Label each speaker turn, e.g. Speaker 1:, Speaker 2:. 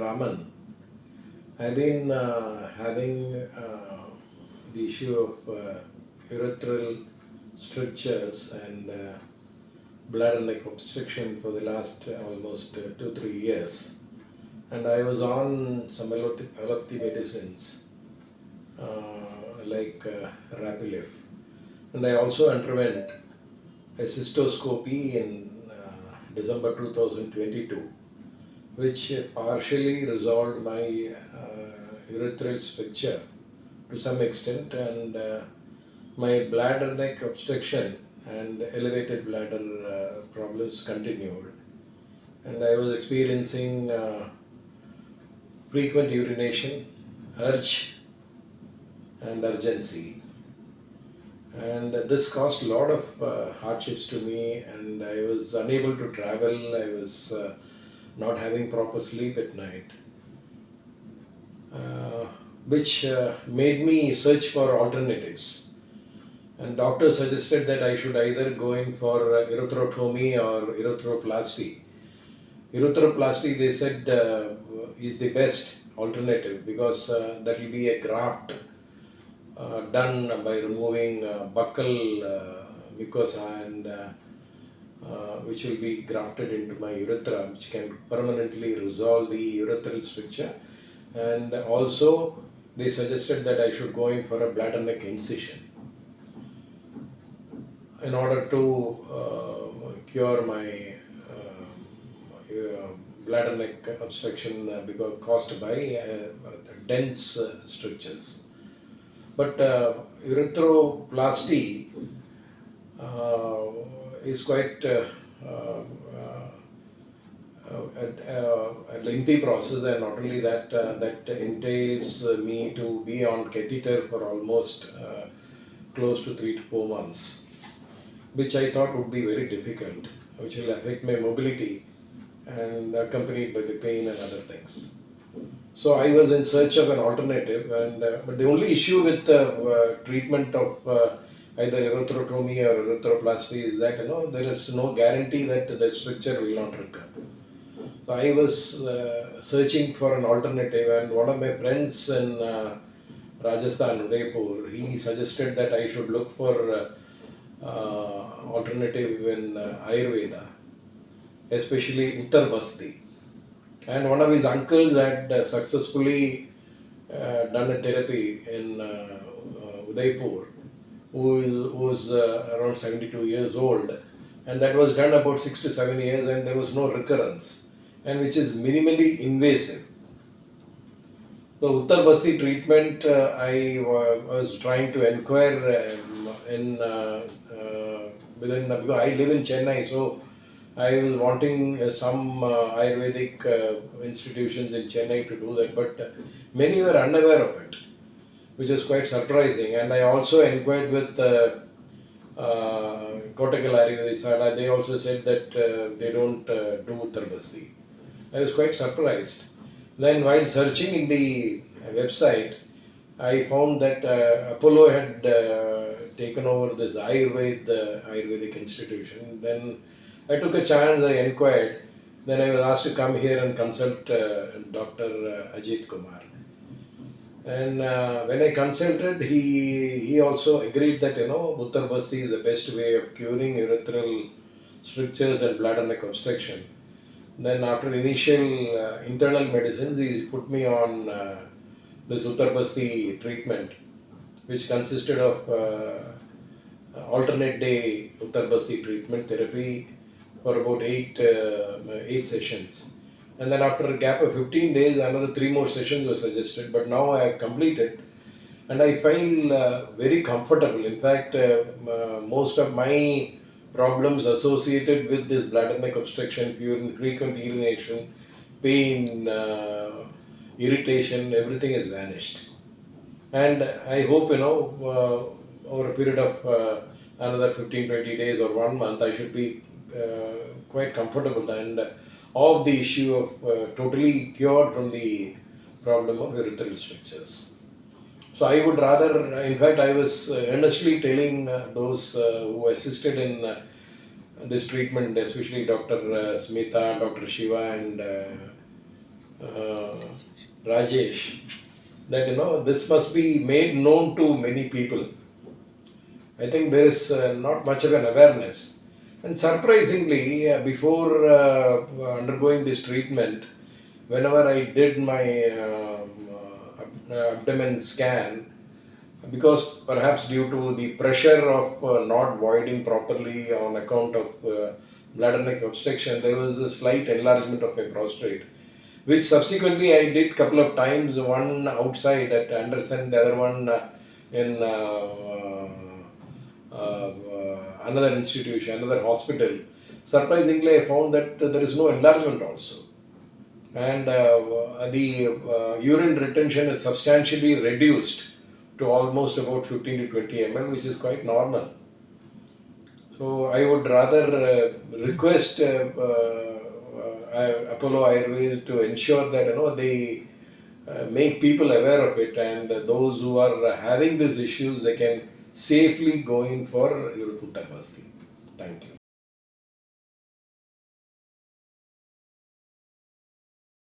Speaker 1: Raman. I've been having the issue of urethral strictures and bladder neck obstruction for the last almost 2-3 years. And I was on some allopathy medicines like Rapilif. And I also underwent a cystoscopy in December 2022, which partially resolved my urethral stricture to some extent, and my bladder neck obstruction and elevated bladder problems continued. And I was experiencing frequent urination, urge, and urgency. And this caused a lot of hardships to me, and I was unable to travel. I was not having proper sleep at night, which made me search for alternatives. And doctor suggested that I should either go in for urethrotomy or urethroplasty. Urethroplasty, they said, is the best alternative because that will be a graft done by removing buccal mucosa, and which will be grafted into my urethra, which can permanently resolve the urethral stricture. And also they suggested that I should go in for a bladder neck incision in order to cure my bladder neck obstruction because caused by dense strictures. But urethroplasty is quite a lengthy process, and not only that, that entails me to be on catheter for almost close to 3 to 4 months, which I thought would be very difficult, which will affect my mobility and accompanied by the pain and other things. So I was in search of an alternative, and but the only issue with treatment of either urethrotomy or urethroplasty is that there is no guarantee that the stricture will not recur. So I was searching for an alternative, and one of my friends in Rajasthan, Udaipur, he suggested that I should look for alternative in Ayurveda, especially Uttara Basti. And one of his uncles had successfully done a therapy in Udaipur, who was around 72 years old, and that was done about 6 to 7 years, and there was no recurrence, and which is minimally invasive. The Uttara Basti treatment, I was trying to inquire within, because I live in Chennai, so I was wanting some Ayurvedic institutions in Chennai to do that, but many were unaware of it, which is quite surprising. And I also inquired with Kottakkal Ayurveda. They also said that they don't do Uttara Basti. I was quite surprised. Then while searching in the website, I found that Apollo had taken over this Ayurvedic institution. Then I took a chance, I inquired. Then I was asked to come here and consult Dr. Ajithkumar. And when I consulted, he also agreed that Uttara Basti is the best way of curing urethral strictures and bladder neck obstruction. Then after initial internal medicines, he put me on this Uttara Basti treatment, which consisted of alternate day Uttara Basti treatment therapy for about 8 sessions. And then after a gap of 15 days, another 3 more sessions were suggested, but now I have completed and I feel very comfortable. In fact, most of my problems associated with this bladder neck obstruction, frequent urination, pain, irritation, everything has vanished. And I hope, over a period of another 15-20 days or 1 month, I should be quite comfortable and of the issue of totally cured from the problem of urethral strictures. So I would rather, in fact, I was earnestly telling those who assisted in this treatment, especially Dr. Smita, Dr. Shiva, and uh, Rajesh, that this must be made known to many people. I think there is not much of an awareness. And surprisingly, before undergoing this treatment, whenever I did my abdomen scan, because perhaps due to the pressure of not voiding properly on account of bladder neck obstruction, there was a slight enlargement of my prostate, which subsequently I did couple of times, one outside at Anderson, the other one in another institution, another hospital. Surprisingly, I found that there is no enlargement also. And the urine retention is substantially reduced to almost about 15 to 20 ml, which is quite normal. So I would rather request Apollo AyurVAID to ensure that they make people aware of it, and those who are having these issues, they can safely go in for Uttara Basti. Thank you.